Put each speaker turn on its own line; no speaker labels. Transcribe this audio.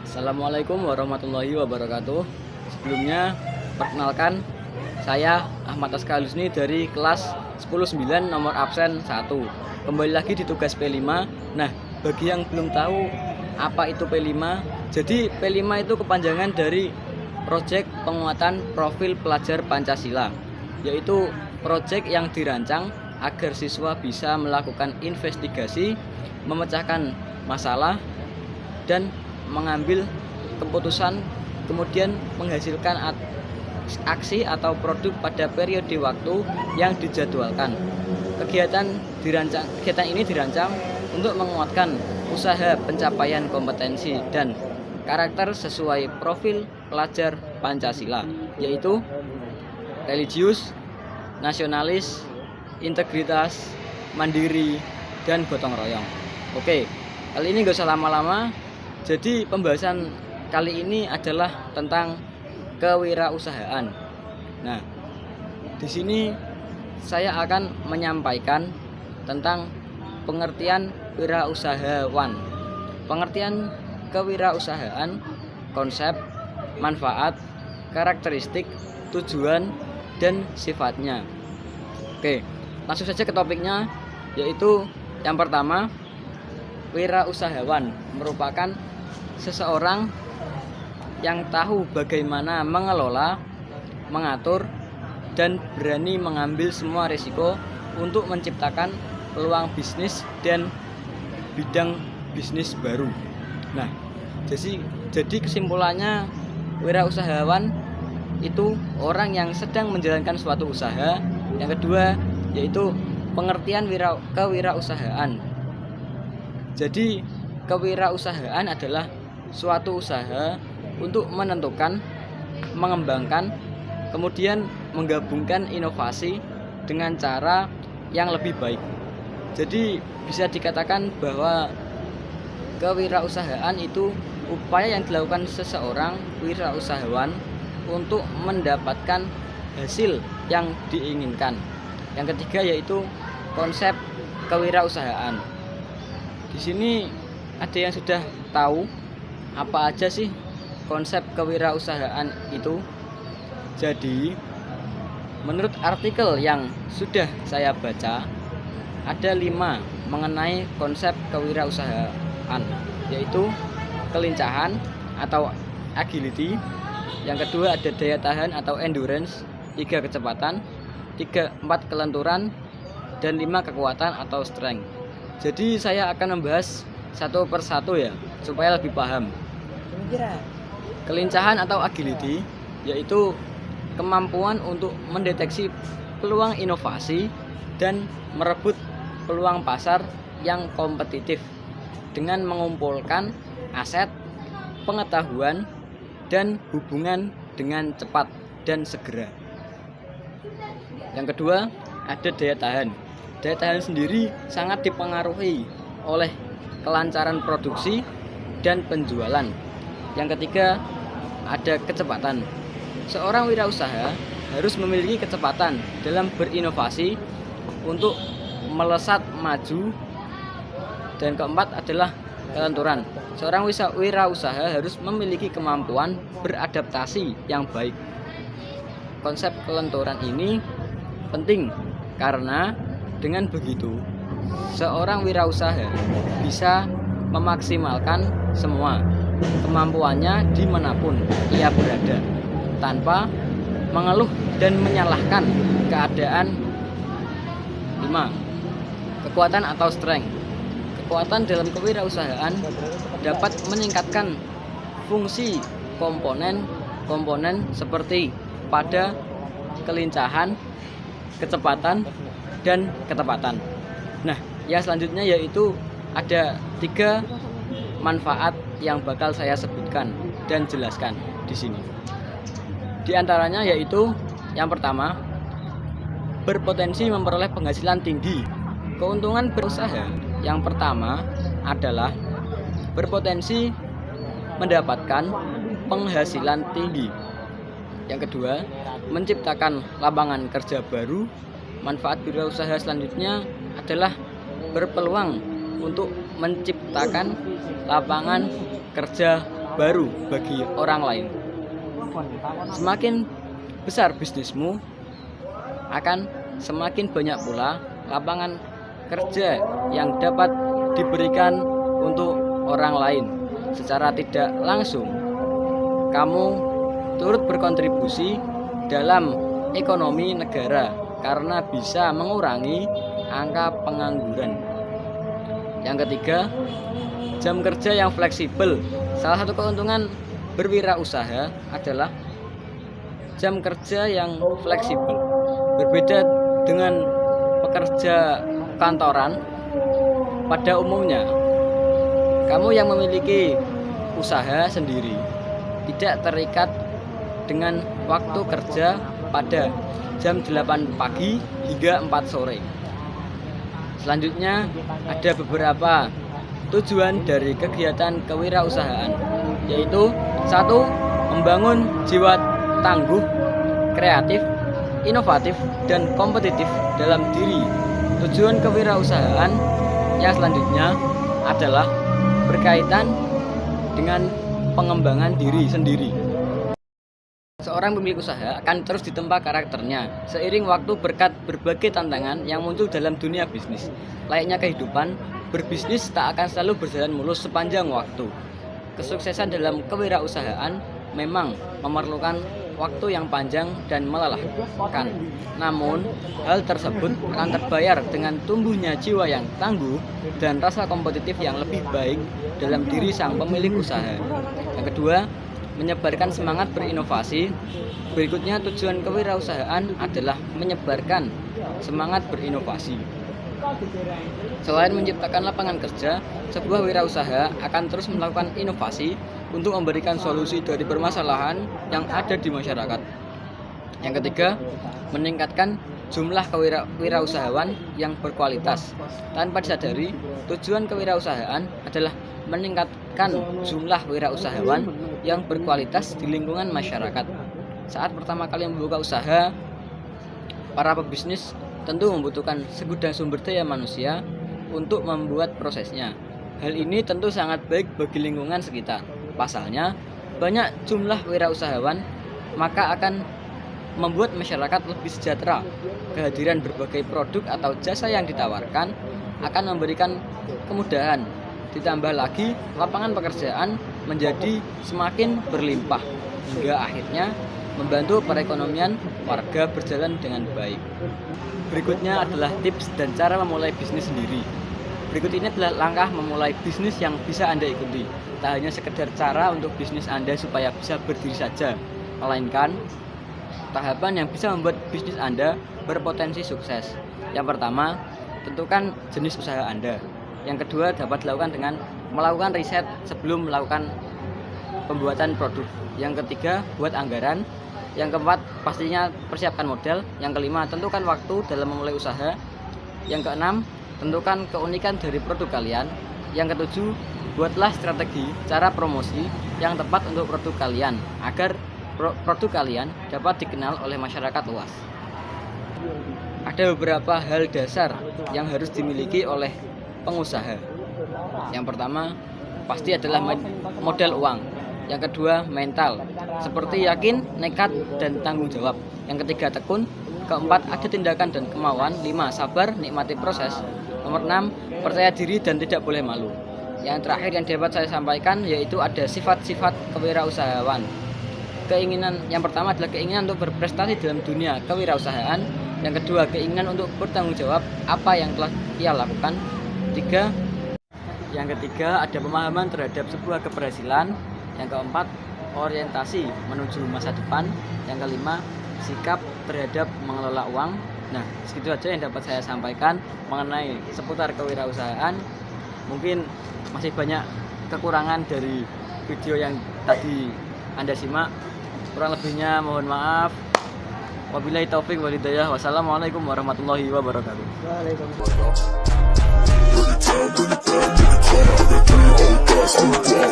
Assalamualaikum warahmatullahi wabarakatuh. Sebelumnya, perkenalkan, saya Ahmad Askalusni dari kelas 10-9 nomor absen 1. Kembali lagi di tugas P5. Nah, bagi yang belum tahu apa itu P5, jadi P5 itu kepanjangan dari Proyek Penguatan Profil Pelajar Pancasila, yaitu proyek yang dirancang agar siswa bisa melakukan investigasi, memecahkan masalah, dan mengambil keputusan, kemudian menghasilkan aksi atau produk pada periode waktu yang dijadwalkan. Kegiatan ini dirancang untuk menguatkan usaha pencapaian kompetensi dan karakter sesuai profil pelajar Pancasila, yaitu religius, nasionalis, integritas, mandiri, dan gotong royong. Oke, kali ini gak usah lama-lama. Jadi pembahasan kali ini adalah tentang kewirausahaan. Nah, di sini saya akan menyampaikan tentang pengertian wirausahawan. Pengertian kewirausahaan, konsep, manfaat, karakteristik, tujuan, dan sifatnya. Oke, langsung saja ke topiknya, yaitu yang pertama, wirausahawan merupakan seseorang yang tahu bagaimana mengelola, mengatur, dan berani mengambil semua risiko untuk menciptakan peluang bisnis dan bidang bisnis baru. Nah, jadi kesimpulannya, wirausahawan itu orang yang sedang menjalankan suatu usaha. Yang kedua, yaitu pengertian kewirausahaan. Jadi, kewirausahaan adalah suatu usaha untuk menentukan, mengembangkan, kemudian menggabungkan inovasi dengan cara yang lebih baik. Jadi, bisa dikatakan bahwa kewirausahaan itu upaya yang dilakukan seseorang wirausahawan untuk mendapatkan hasil yang diinginkan. Yang ketiga yaitu konsep kewirausahaan. Di sini ada yang sudah tahu apa aja sih konsep kewirausahaan itu? Jadi, menurut artikel yang sudah saya baca, ada 5 mengenai konsep kewirausahaan, yaitu kelincahan atau agility. Yang kedua ada daya tahan atau endurance, 3 kecepatan, 4 kelenturan, dan 5 kekuatan atau strength. Jadi saya akan membahas satu persatu ya, supaya lebih paham. Kelincahan atau agility yaitu kemampuan untuk mendeteksi peluang inovasi dan merebut peluang pasar yang kompetitif dengan mengumpulkan aset, pengetahuan, dan hubungan dengan cepat dan segera. Yang kedua, ada daya tahan. Daya tahan sendiri sangat dipengaruhi oleh kelancaran produksi dan penjualan. Yang ketiga, ada kecepatan. Seorang wirausaha harus memiliki kecepatan dalam berinovasi untuk melesat maju. Dan keempat adalah kelenturan. Seorang wirausaha harus memiliki kemampuan beradaptasi yang baik. Konsep kelenturan ini penting karena dengan begitu seorang wirausaha bisa memaksimalkan semua kemampuannya dimanapun ia berada tanpa mengeluh dan menyalahkan keadaan. 5. Kekuatan atau strength. Kekuatan dalam kewirausahaan dapat meningkatkan fungsi komponen seperti pada kelincahan, kecepatan, dan ketepatan. Nah, yang selanjutnya yaitu ada 3 manfaat yang bakal saya sebutkan dan jelaskan di sini. Di antaranya yaitu yang pertama, berpotensi memperoleh penghasilan tinggi. Keuntungan berusaha yang pertama adalah berpotensi mendapatkan penghasilan tinggi. Yang kedua, menciptakan lapangan kerja baru. Manfaat wirausaha selanjutnya adalah berpeluang untuk menciptakan lapangan kerja baru bagi orang lain. Semakin besar bisnismu, akan semakin banyak pula lapangan kerja yang dapat diberikan untuk orang lain. Secara tidak langsung, kamu turut berkontribusi dalam ekonomi negara karena bisa mengurangi angka pengangguran. Yang ketiga, jam kerja yang fleksibel. Salah satu keuntungan berwirausaha adalah jam kerja yang fleksibel. Berbeda dengan pekerja kantoran, pada umumnya kamu yang memiliki usaha sendiri tidak terikat dengan waktu kerja pada jam 8 pagi hingga 4 sore. Selanjutnya ada beberapa tujuan dari kegiatan kewirausahaan, yaitu 1. Membangun jiwa tangguh, kreatif, inovatif, dan kompetitif dalam diri. Tujuan kewirausahaan yang selanjutnya adalah berkaitan dengan pengembangan diri sendiri. Seorang pemilik usaha akan terus ditempa karakternya seiring waktu berkat berbagai tantangan yang muncul dalam dunia bisnis. Layaknya kehidupan, berbisnis tak akan selalu berjalan mulus sepanjang waktu. Kesuksesan dalam kewirausahaan memang memerlukan waktu yang panjang dan melelahkan. Namun, hal tersebut akan terbayar dengan tumbuhnya jiwa yang tangguh dan rasa kompetitif yang lebih baik dalam diri sang pemilik usaha. Yang kedua, menyebarkan semangat berinovasi. Berikutnya, tujuan kewirausahaan adalah menyebarkan semangat berinovasi. Selain menciptakan lapangan kerja, sebuah wirausaha akan terus melakukan inovasi untuk memberikan solusi dari permasalahan yang ada di masyarakat. Yang ketiga, meningkatkan jumlah kewirausahaan yang berkualitas. Tanpa disadari, tujuan kewirausahaan adalah meningkatkan jumlah wirausahawan yang berkualitas di lingkungan masyarakat. Saat pertama kali membuka usaha, para pebisnis tentu membutuhkan segudang sumber daya manusia untuk membuat prosesnya. Hal ini tentu sangat baik bagi lingkungan sekitar. Pasalnya, banyak jumlah wirausahawan maka akan membuat masyarakat lebih sejahtera. Kehadiran berbagai produk atau jasa yang ditawarkan akan memberikan kemudahan. Ditambah lagi, lapangan pekerjaan menjadi semakin berlimpah hingga akhirnya membantu perekonomian warga berjalan dengan baik. Berikutnya adalah tips dan cara memulai bisnis sendiri. Berikut ini adalah langkah memulai bisnis yang bisa Anda ikuti. Tak hanya sekedar cara untuk bisnis Anda supaya bisa berdiri saja, melainkan tahapan yang bisa membuat bisnis Anda berpotensi sukses. Yang pertama, tentukan jenis usaha Anda. Yang kedua, dapat dilakukan dengan melakukan riset sebelum melakukan pembuatan produk. Yang ketiga, buat anggaran. Yang keempat, pastinya persiapkan modal. Yang kelima, tentukan waktu dalam memulai usaha. Yang keenam, tentukan keunikan dari produk kalian. Yang ketujuh, buatlah strategi cara promosi yang tepat untuk produk kalian agar produk kalian dapat dikenal oleh masyarakat luas. Ada beberapa hal dasar yang harus dimiliki oleh pengusaha. Yang pertama, pasti adalah modal uang. Yang kedua, mental, seperti yakin, nekat, dan tanggung jawab. Yang ketiga, tekun. Keempat, ada tindakan dan kemauan. 5, sabar, nikmati proses. Nomor 6, percaya diri dan tidak boleh malu. Yang terakhir yang dapat saya sampaikan yaitu ada sifat-sifat kewirausahaan. Keinginan yang pertama adalah keinginan untuk berprestasi dalam dunia kewirausahaan. Yang kedua, keinginan untuk bertanggung jawab apa yang telah ia lakukan. Yang ketiga, ada pemahaman terhadap sebuah keberhasilan. Yang keempat, orientasi menuju masa depan. Yang kelima, sikap terhadap mengelola uang. Nah, segitu aja yang dapat saya sampaikan mengenai seputar kewirausahaan. Mungkin masih banyak kekurangan dari video yang tadi Anda simak. Kurang lebihnya mohon maaf. Wabillahi taufik wal hidayah. Wassalamualaikum warahmatullahi wabarakatuh. Waalaikumsalam.